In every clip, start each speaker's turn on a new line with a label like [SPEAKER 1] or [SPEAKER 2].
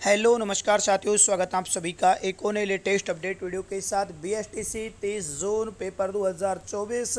[SPEAKER 1] Hello नमस्कार साथियों, स्वागत है आप सभी का एक और नए लेटेस्ट अपडेट वीडियो के साथ। बीएसटीसी 30 जून पेपर 2024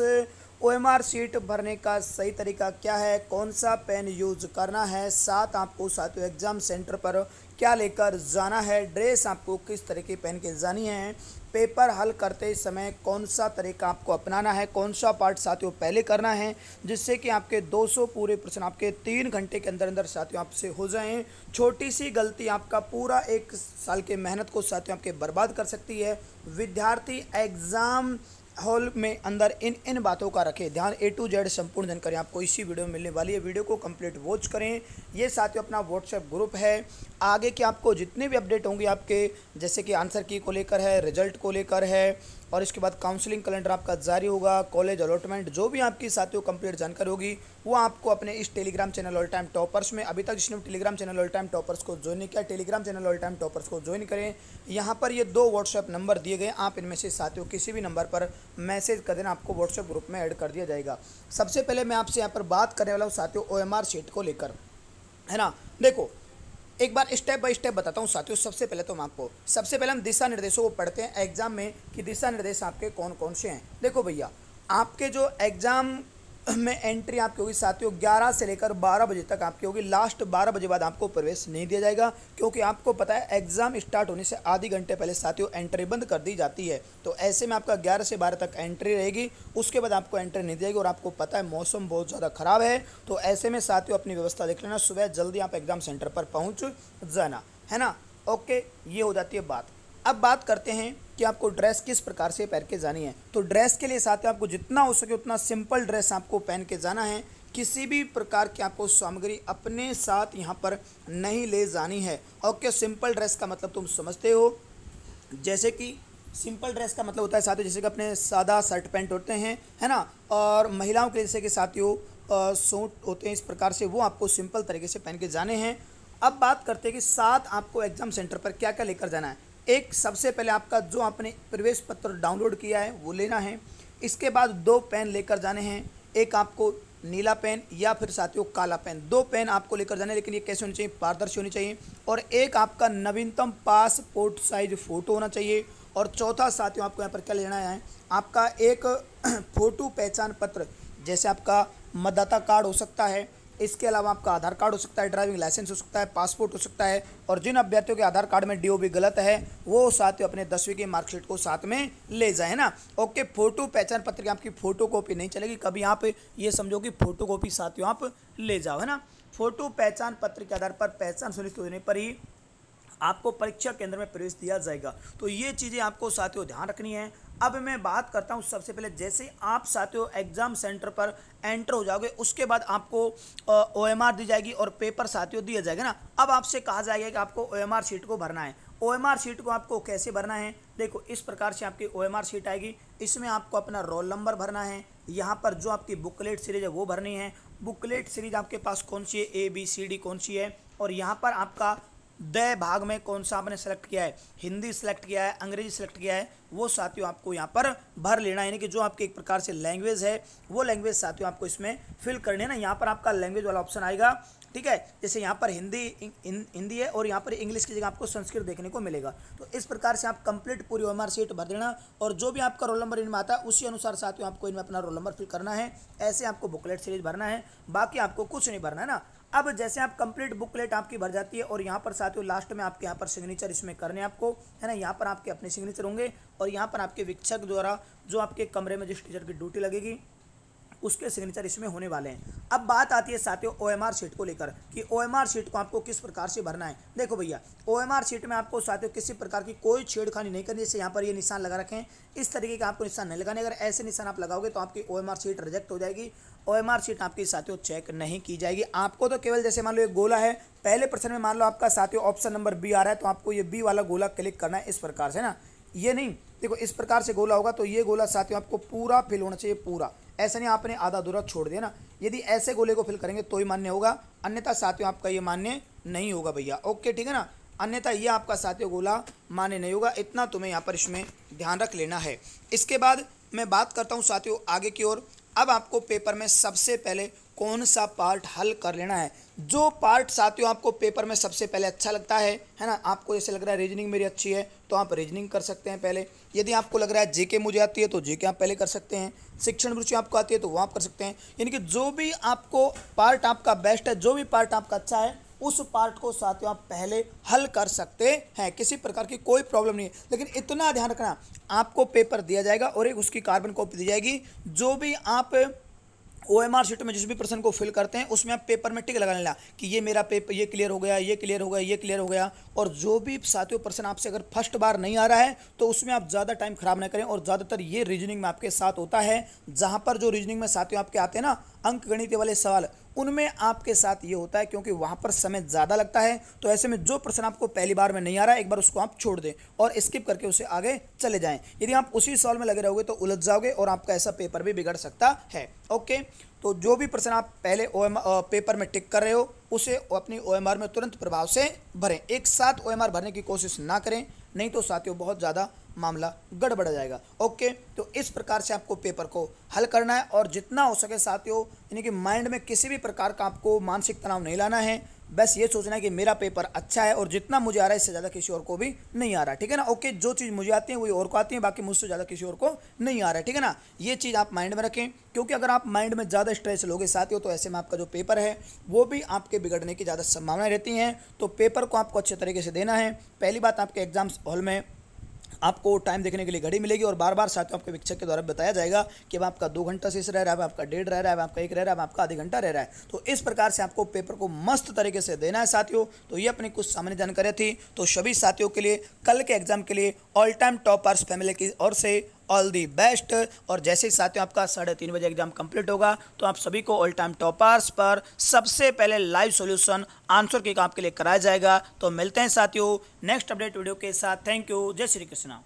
[SPEAKER 1] ओएमआर शीट भरने का सही तरीका क्या है, कौन सा पेन यूज करना है, साथ आपको साथियों एग्ज़ाम सेंटर पर क्या लेकर जाना है, ड्रेस आपको किस तरह की पहन के जानी है, पेपर हल करते समय कौन सा तरीका आपको अपनाना है, कौन सा पार्ट साथियों पहले करना है जिससे कि आपके 200 पूरे प्रश्न आपके 3 घंटे के अंदर अंदर साथियों आपसे हो जाएं। छोटी सी गलती आपका पूरा 1 साल के मेहनत को साथियों आपके बर्बाद कर सकती है। विद्यार्थी एग्ज़ाम हॉल में अंदर इन बातों का रखें ध्यान। A to Z संपूर्ण जानकारी आपको इसी वीडियो में मिलने वाली है। वीडियो को कंप्लीट वॉच करें। ये साथियों अपना व्हाट्सएप ग्रुप है। आगे के आपको जितने भी अपडेट होंगे आपके, जैसे कि आंसर की को लेकर है, रिजल्ट को लेकर है, और इसके बाद काउंसलिंग कैलेंडर आपका जारी होगा, कॉलेज अलॉटमेंट, जो भी आपकी साथियों कंप्लीट जानकारी होगी वो आपको अपने इस Telegram channel all time toppers में, अभी तक जिसने Telegram channel all time toppers को ज्वाइन नहीं किया, Telegram channel all time toppers को ज्वाइन करें। यहाँ पर ये 2 व्हाट्सएप नंबर दिए गए, आप इनमें से साथियों किसी भी नंबर पर मैसेज कर देना, आपको व्हाट्सएप ग्रुप में ऐड कर दिया जाएगा। सबसे पहले मैं आपसे यहाँ पर बात करने वाला हूँ साथियों ओएमआर शीट को लेकर, है ना। देखो एक बार स्टेप बाय स्टेप बताता हूँ साथियों। सबसे पहले हम दिशा निर्देशों को पढ़ते हैं एग्जाम में कि दिशा निर्देश आपके कौन कौन से हैं। देखो भैया, आपके जो एग्जाम में एंट्री आपकी होगी साथियों 11 से लेकर 12 बजे तक आपकी होगी। लास्ट 12 बजे बाद आपको प्रवेश नहीं दिया जाएगा, क्योंकि आपको पता है एग्जाम स्टार्ट होने से आधे घंटे पहले साथियों एंट्री बंद कर दी जाती है। तो ऐसे में आपका 11 से 12 तक एंट्री रहेगी, उसके बाद आपको एंट्री नहीं दी जाएगी। और आपको पता है मौसम बहुत ज़्यादा ख़राब है, तो ऐसे में साथियों अपनी व्यवस्था देख लेना, सुबह जल्दी आप एग्जाम सेंटर पर पहुँच जाना, है ना। ओके, ये हो जाती है बात। अब बात करते हैं कि आपको ड्रेस किस प्रकार से पहन के जानी है। तो ड्रेस के लिए साथियों आपको जितना हो सके उतना सिंपल ड्रेस आपको पहन के जाना है। किसी भी प्रकार की आपको सामग्री अपने साथ यहाँ पर नहीं ले जानी है। ओके, सिंपल ड्रेस का मतलब तुम समझते हो, जैसे कि सिंपल ड्रेस का मतलब होता है साथियों जैसे कि अपने सादा शर्ट पैंट होते हैं, है ना। और महिलाओं के जैसे कि साथियों सूट होते हैं, इस प्रकार से वो आपको सिंपल तरीके से पहन के जाने हैं। अब बात करते हैं कि साथ आपको एग्जाम सेंटर पर क्या क्या लेकर जाना है। एक, सबसे पहले आपका जो आपने प्रवेश पत्र डाउनलोड किया है वो लेना है। इसके बाद 2 पेन लेकर जाने हैं, एक आपको नीला पेन या फिर साथियों काला पेन। 2 पेन आपको लेकर जाने हैं, लेकिन ये कैसे होनी चाहिए, पारदर्शी होनी चाहिए। और एक आपका नवीनतम पासपोर्ट साइज फ़ोटो होना चाहिए। और चौथा साथियों आपको यहाँ पर क्या लेना है, आपका एक फ़ोटो पहचान पत्र, जैसे आपका मतदाता कार्ड हो सकता है, इसके अलावा आपका आधार कार्ड हो सकता है, ड्राइविंग लाइसेंस हो सकता है, पासपोर्ट हो सकता है। और जिन अभ्यर्थियों के आधार कार्ड में डीओबी गलत है वो साथियों अपने 10वीं की मार्कशीट को साथ में ले जाए ना। ओके, फोटो पहचान पत्र की आपकी फोटो कॉपी नहीं चलेगी, कभी आप ये समझो कि फोटो कॉपी साथियों आप ले जाओ, है ना। फोटो पहचान पत्र के आधार पर पहचान सुनिश्चित होने पर ही आपको परीक्षा केंद्र में प्रवेश दिया जाएगा। तो ये चीज़ें आपको साथियों ध्यान रखनी है। अब मैं बात करता हूँ सबसे पहले, जैसे आप साथियों एग्जाम सेंटर पर एंटर हो जाओगे उसके बाद आपको ओएमआर दी जाएगी और पेपर साथियों दिया जाएगा ना। अब आपसे कहा जाएगा कि आपको ओएमआर शीट को भरना है। ओएमआर शीट को आपको कैसे भरना है, देखो इस प्रकार से आपकी ओएमआर शीट आएगी। इसमें आपको अपना रोल नंबर भरना है, यहाँ पर जो आपकी बुकलेट सीरीज है वो भरनी है। बुकलेट सीरीज आपके पास कौन सी है, ABCD कौन सी है, और यहाँ पर आपका द भाग में कौन सा आपने सेलेक्ट किया है, हिंदी सेलेक्ट किया है, अंग्रेजी सेलेक्ट किया है, वो साथियों आपको यहाँ पर भर लेना है। यानी कि जो आपकी एक प्रकार से लैंग्वेज है वो लैंग्वेज साथियों आपको इसमें फिल करनी है ना। यहाँ पर आपका लैंग्वेज वाला ऑप्शन आएगा, ठीक है। जैसे यहाँ पर हिंदी है और यहाँ पर इंग्लिश की जगह आपको संस्कृत देखने को मिलेगा। तो इस प्रकार से आप कंप्लीट पूरी ओएमआर शीट भर देना, और जो भी आपका रोल नंबर इनमें आता है उसी अनुसार साथियों आपको इनमें अपना रोल नंबर फिल करना है। ऐसे आपको बुकलेट सीरीज भरना है, बाकी आपको कुछ नहीं भरना है ना। अब जैसे आप कंप्लीट बुकलेट आपकी भर जाती है और यहाँ पर साथियों लास्ट में आपके यहाँ पर सिग्नेचर इसमें करने आपको, है ना। यहाँ पर आपके अपने सिग्नेचर होंगे और यहाँ पर आपके शिक्षक द्वारा जो आपके कमरे में जिस टीचर की ड्यूटी लगेगी उसके सिग्नेचर इसमें होने वाले हैं। अब बात आती है साथियों ओएमआर शीट को लेकर कि ओएमआर शीट को आपको किस प्रकार से भरना है। देखो भैया, ओएमआर शीट में आपको साथियों किसी प्रकार की कोई छेड़खानी नहीं करनी। जैसे यहाँ पर ये निशान लगा रखें, इस तरीके का आपको निशान नहीं लगाने। अगर ऐसे निशान आप लगाओगे तो आपकी ओएमआर शीट रिजेक्ट हो जाएगी। ओएमआर शीट आपकी साथियों चेक नहीं की जाएगी। आपको तो केवल जैसे मान लो एक गोला है, पहले प्रश्न में मान लो आपका साथियों ऑप्शन नंबर B आ रहा है, तो आपको ये B वाला गोला क्लिक करना है इस प्रकार से ना। ये नहीं, देखो इस प्रकार से गोला होगा तो ये गोला साथियों आपको पूरा फिल होना चाहिए, पूरा। ऐसा नहीं आपने आधा अधूरा छोड़ दिया ना। यदि ऐसे गोले को फिल करेंगे तो ही मान्य होगा, अन्यथा साथियों आपका ये मान्य नहीं होगा भैया। ओके, ठीक है ना, अन्यथा ये आपका साथियों गोला मान्य नहीं होगा। इतना तुम्हें यहाँ पर इसमें ध्यान रख लेना है। इसके बाद मैं बात करता हूँ साथियों आगे की ओर। अब आपको पेपर में सबसे पहले कौन सा पार्ट हल कर लेना है। जो पार्ट साथियों आपको पेपर में सबसे पहले अच्छा लगता है ना, आपको जैसे लग रहा है रीजनिंग मेरी अच्छी है तो आप रीजनिंग कर सकते हैं पहले। यदि आपको लग रहा है जीके मुझे आती है तो जीके आप पहले कर सकते हैं। शिक्षण रुचि आपको आती है तो वो आप कर सकते हैं। यानी कि जो भी आपको पार्ट आपका बेस्ट है, जो भी पार्ट आपका अच्छा है, उस पार्ट को साथियों आप पहले हल कर सकते हैं। किसी प्रकार की कोई प्रॉब्लम नहीं है। लेकिन इतना ध्यान रखना, आपको पेपर दिया जाएगा और एक उसकी कार्बन कॉपी दी जाएगी। जो भी आप OMR शीट में जिस भी प्रश्न को फिल करते हैं उसमें आप पेपर में टिक लगा लेना कि ये मेरा पेपर, ये क्लियर हो गया, ये क्लियर हो गया, ये क्लियर हो गया। और जो भी साथियों प्रश्न आपसे अगर फर्स्ट बार नहीं आ रहा है तो उसमें आप ज़्यादा टाइम खराब ना करें। और ज़्यादातर ये रीजनिंग में आपके साथ होता है, जहाँ पर जो रीजनिंग में साथियों आपके आते हैं ना अंक गणित वाले सवाल, उनमें आपके साथ ये होता है क्योंकि वहाँ पर समय ज़्यादा लगता है। तो ऐसे में जो प्रश्न आपको पहली बार में नहीं आ रहा है, एक बार उसको आप छोड़ दें और स्किप करके उसे आगे चले जाएं। यदि आप उसी सवाल में लगे रहोगे तो उलझ जाओगे और आपका ऐसा पेपर भी बिगड़ सकता है। ओके, तो जो भी प्रश्न आप पहले पेपर में टिक कर रहे हो उसे अपनी OMR में तुरंत प्रभाव से भरें। एक साथ OMR भरने की कोशिश ना करें, नहीं तो साथियों बहुत ज़्यादा मामला गड़बड़ जाएगा। ओके, तो इस प्रकार से आपको पेपर को हल करना है और जितना हो सके साथियों, यानी कि माइंड में किसी भी प्रकार का आपको मानसिक तनाव नहीं लाना है। बस ये सोचना है कि मेरा पेपर अच्छा है और जितना मुझे आ रहा है इससे ज़्यादा किसी और को भी नहीं आ रहा है, ठीक है ना। ओके, जो चीज़ मुझे आती है वही और को आती है, बाकी मुझसे ज़्यादा किसी और को नहीं आ रहा है, ठीक है ना। ये चीज़ आप माइंड में रखें, क्योंकि अगर आप माइंड में ज़्यादा स्ट्रेस लोगे साथियों तो ऐसे में आपका जो पेपर है वो भी आपके बिगड़ने की ज़्यादा संभावनाएं रहती हैं। तो पेपर को आपको अच्छे तरीके से देना है। पहली बात, आपके एग्जाम हॉल में आपको टाइम देखने के लिए घड़ी मिलेगी और बार बार साथियों आपके शिक्षक के द्वारा बताया जाएगा कि अब आपका 2 घंटा शेष रह रहा है, अब आपका 1.5 रह रहा है, अब आपका 1 रह रहा है, अब आपका आधी घंटा रह रहा है। तो इस प्रकार से आपको पेपर को मस्त तरीके से देना है साथियों। तो ये अपनी कुछ सामान्य जानकारी थी। तो सभी साथियों के लिए कल के एग्जाम के लिए ऑल टाइम टॉपर्स फैमिली की ओर से ऑल दी बेस्ट। और जैसे ही साथियों आपका 3:30 बजे एग्जाम कंप्लीट होगा तो आप सभी को ऑल टाइम टॉपर्स पर सबसे पहले लाइव सॉल्यूशन आंसर की आपके लिए कराया जाएगा। तो मिलते हैं साथियों नेक्स्ट अपडेट वीडियो के साथ। थैंक यू, जय श्री कृष्णा।